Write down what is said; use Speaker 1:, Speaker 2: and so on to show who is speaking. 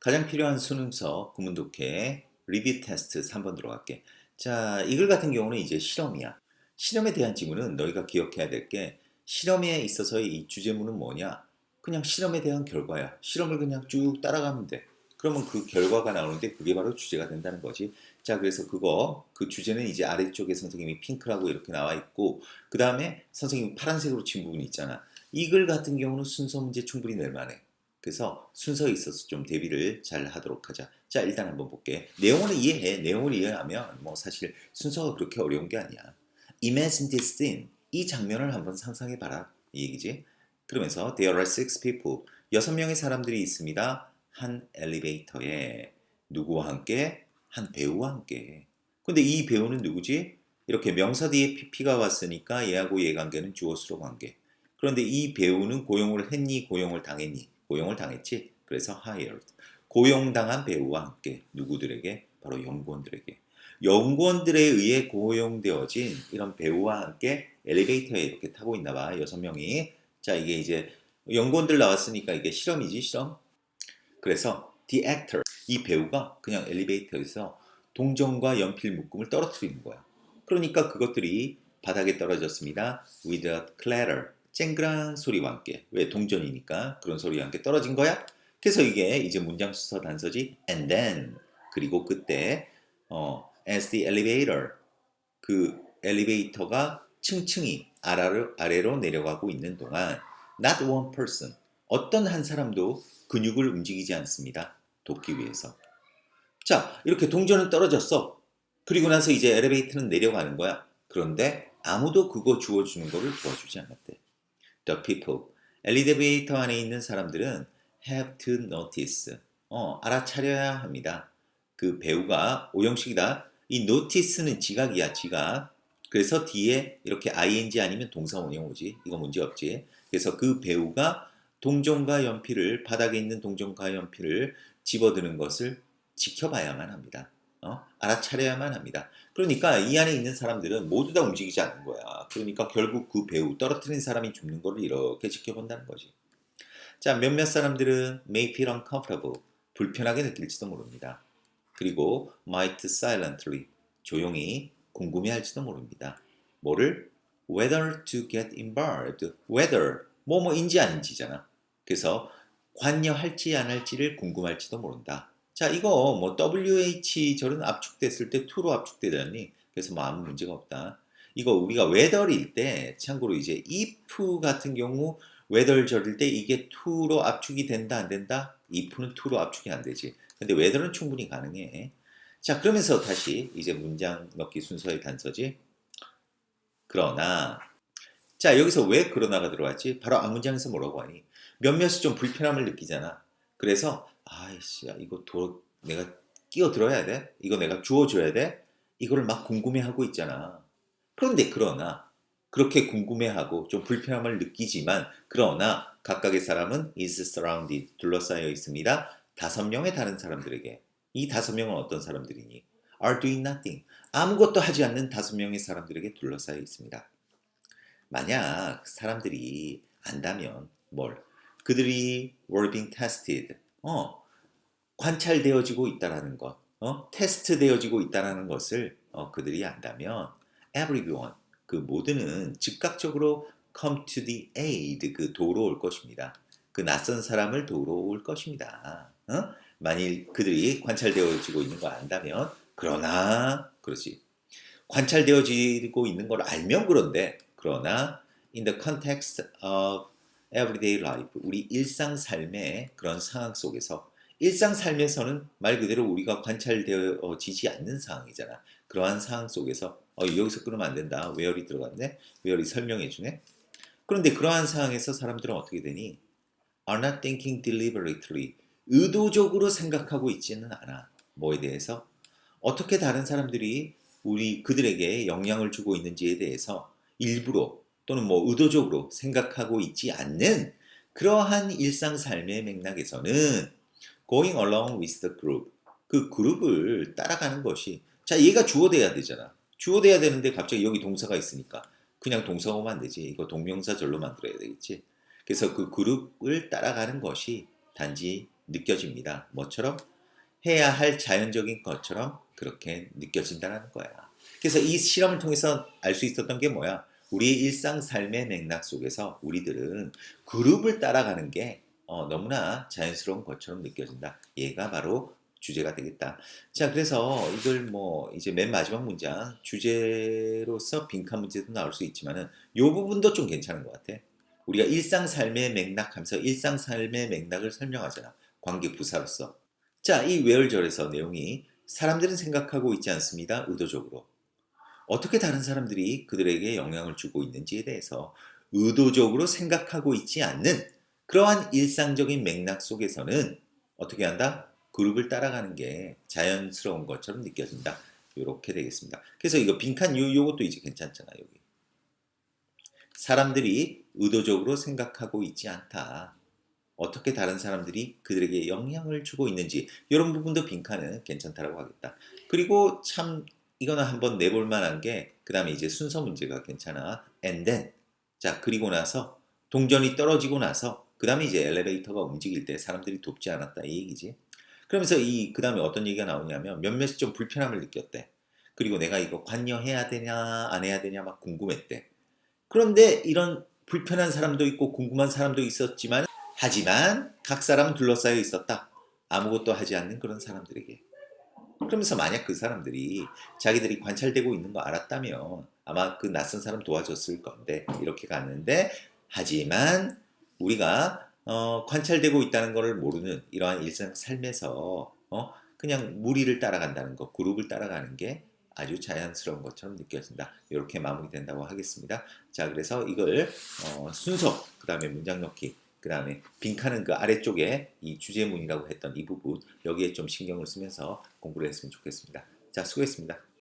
Speaker 1: 가장 필요한 수능서 구문 독해 리뷰 테스트 3번 들어갈게. 자, 이글 같은 경우는 이제 실험이야. 실험에 대한 지문은 너희가 기억해야 될 게 실험에 있어서의 이 주제문은 뭐냐? 그냥 실험에 대한 결과야. 실험을 그냥 쭉 따라가면 돼. 그러면 그 결과가 나오는데 그게 바로 주제가 된다는 거지. 자, 그래서 그 주제는 이제 아래쪽에 선생님이 핑크라고 이렇게 나와 있고, 그 다음에 선생님이 파란색으로 친 부분이 있잖아. 이글 같은 경우는 순서 문제 충분히 낼 만해. 그래서 순서에 있어서 좀 대비를 잘 하도록 하자. 자, 일단 한번 볼게. 내용을 이해해. 내용을 이해하면 뭐 사실 순서가 그렇게 어려운 게 아니야. Imagine this scene. 이 장면을 한번 상상해 봐라. 이 얘기지. 그러면서 there are six people. 6명의 사람들이 있습니다. 한 엘리베이터에 누구와 함께? 한 배우와 함께. 근데 이 배우는 누구지? 이렇게 명사 뒤에 PP가 왔으니까 얘하고 얘 관계는 주어 수로 관계. 그런데 이 배우는 고용을 했니? 고용을 당했니? 고용을 당했지. 그래서 hired. 고용당한 배우와 함께 누구들에게? 바로 연구원들에게. 연구원들에 의해 고용되어진 이런 배우와 함께 엘리베이터에 이렇게 타고 있나 봐. 6명이. 자, 이게 이제 연구원들 나왔으니까 이게 실험이지, 실험. 그래서 the actor, 이 배우가 그냥 엘리베이터에서 동전과 연필 묶음을 떨어뜨리는 거야. 그러니까 그것들이 바닥에 떨어졌습니다. with a clatter, 쨍그란 소리와 함께. 왜? 동전이니까 그런 소리와 함께 떨어진 거야. 그래서 이게 이제 문장 수서 단서지. and then, 그리고 그때 as the elevator, 그 엘리베이터가 층층이 아래로 내려가고 있는 동안 not one person, 어떤 한 사람도 근육을 움직이지 않습니다. 돕기 위해서. 자, 이렇게 동전은 떨어졌어. 그리고 나서 이제 엘리베이터는 내려가는 거야. 그런데 아무도 그거 주워주는 거를 도와주지 않았대. The people, 엘리베이터 안에 있는 사람들은 have to notice, 알아차려야 합니다. 그 배우가 오형식이다. 이 notice는 지각이야, 지각. 그래서 뒤에 이렇게 ing 아니면 동사 원형 오지. 이거 문제 없지. 그래서 그 배우가 동전과 연필을, 바닥에 있는 동전과 연필을 집어드는 것을 지켜봐야만 합니다. 알아차려야만 합니다. 그러니까 이 안에 있는 사람들은 모두 다 움직이지 않는 거야. 그러니까 결국 그 배우, 떨어뜨린 사람이 죽는 거를 이렇게 지켜본다는 거지. 자, 몇몇 사람들은 may feel uncomfortable, 불편하게 느낄지도 모릅니다. 그리고 might silently, 조용히 궁금해할지도 모릅니다. 뭐를? whether to get involved, whether, 뭐뭐인지 아닌지잖아. 그래서 관여할지 안 할지를 궁금할지도 모른다. 자, 이거 뭐 WH 절은 압축됐을 때 to로 압축되잖니. 그래서 뭐 아무 문제가 없다. 이거 우리가 whether일 때 참고로 이제 if 같은 경우 whether 절일 때 이게 to로 압축이 된다 안 된다? if는 to로 압축이 안 되지. 근데 whether는 충분히 가능해. 자, 그러면서 다시 이제 문장 넣기 순서의 단서지. 그러나, 자, 여기서 왜 그러나가 들어왔지? 바로 앞 문장에서 뭐라고 하니? 몇몇이 좀 불편함을 느끼잖아. 그래서 아이씨, 이거 내가 끼어들어야 돼? 이거 내가 주워줘야 돼? 이거를 막 궁금해하고 있잖아. 그런데 그러나 그렇게 궁금해하고 좀 불편함을 느끼지만 그러나 각각의 사람은 is surrounded, 둘러싸여 있습니다. 5명의 다른 사람들에게. 이 5명은 어떤 사람들이니? are doing nothing, 아무것도 하지 않는 5명의 사람들에게 둘러싸여 있습니다. 만약 사람들이 안다면 뭘? 그들이 were being tested, 관찰되어지고 있다라는 것, 테스트되어지고 있다라는 것을 그들이 안다면 everyone, 그 모두는 즉각적으로 come to the aid, 그 도로 올 것입니다. 그 낯선 사람을 도로 올 것입니다. 만일 그들이 관찰되어지고 있는 걸 안다면, 그러나, 그렇지. 관찰되어지고 있는 걸 알면 그런데, 그러나 in the context of everyday life, 우리 일상 삶의 그런 상황 속에서, 일상 삶에서는 말 그대로 우리가 관찰되어지지 않는 상황이잖아. 그러한 상황 속에서 여기서 끊으면 안 된다. where이 들어갔네. where이 설명해 주네. 그런데 그러한 상황에서 사람들은 어떻게 되니? are not thinking deliberately, 의도적으로 생각하고 있지는 않아. 뭐에 대해서? 어떻게 다른 사람들이 그들에게 영향을 주고 있는지에 대해서 일부러 또는 뭐 의도적으로 생각하고 있지 않는 그러한 일상 삶의 맥락에서는 going along with the group, 그 그룹을 따라가는 것이, 자, 얘가 주어돼야 되잖아. 주어돼야 되는데 갑자기 여기 동사가 있으니까 그냥 동사가 오면 안 되지. 이거 동명사절로 만들어야 되겠지. 그래서 그 그룹을 따라가는 것이 단지 느껴집니다. 뭐처럼? 해야 할 자연적인 것처럼 그렇게 느껴진다는 거야. 그래서 이 실험을 통해서 알 수 있었던 게 뭐야? 우리의 일상 삶의 맥락 속에서 우리들은 그룹을 따라가는 게 너무나 자연스러운 것처럼 느껴진다. 얘가 바로 주제가 되겠다. 자, 그래서 이걸 뭐 이제 맨 마지막 문장 주제로서 빈칸 문제도 나올 수 있지만은 요 부분도 좀 괜찮은 것 같아. 우리가 일상 삶의 맥락 하면서 일상 삶의 맥락을 설명하잖아. 관계 부사로서. 자, 이 외월절에서 내용이 사람들은 생각하고 있지 않습니다. 의도적으로. 어떻게 다른 사람들이 그들에게 영향을 주고 있는지에 대해서 의도적으로 생각하고 있지 않는 그러한 일상적인 맥락 속에서는 어떻게 한다? 그룹을 따라가는 게 자연스러운 것처럼 느껴진다. 이렇게 되겠습니다. 그래서 이거 빈칸 요것도 이제 괜찮잖아, 여기. 사람들이 의도적으로 생각하고 있지 않다. 어떻게 다른 사람들이 그들에게 영향을 주고 있는지 이런 부분도 빈칸은 괜찮다라고 하겠다. 그리고 참 이거는 한번 내볼 만한 게 그 다음에 이제 순서 문제가 괜찮아. And then 자 그리고 나서 동전이 떨어지고 나서 그 다음에 이제 엘리베이터가 움직일 때 사람들이 돕지 않았다 이 얘기지. 그러면서 이 그 다음에 어떤 얘기가 나오냐면 몇몇이 좀 불편함을 느꼈대. 그리고 내가 이거 관여해야 되냐 안 해야 되냐 막 궁금했대. 그런데 이런 불편한 사람도 있고 궁금한 사람도 있었지만 하지만 각 사람은 둘러싸여 있었다. 아무것도 하지 않는 그런 사람들에게. 그러면서 만약 그 사람들이 자기들이 관찰되고 있는 거 알았다면 아마 그 낯선 사람 도와줬을 건데 이렇게 갔는데 하지만 우리가 관찰되고 있다는 것을 모르는 이러한 일상 삶에서 그냥 무리를 따라간다는 것, 그룹을 따라가는 게 아주 자연스러운 것처럼 느껴진다. 이렇게 마무리된다고 하겠습니다. 자, 그래서 이걸 순서, 그 다음에 문장 넣기, 그 다음에 빈칸은 그 아래쪽에 이 주제문이라고 했던 이 부분 여기에 좀 신경을 쓰면서 공부를 했으면 좋겠습니다. 자, 수고했습니다.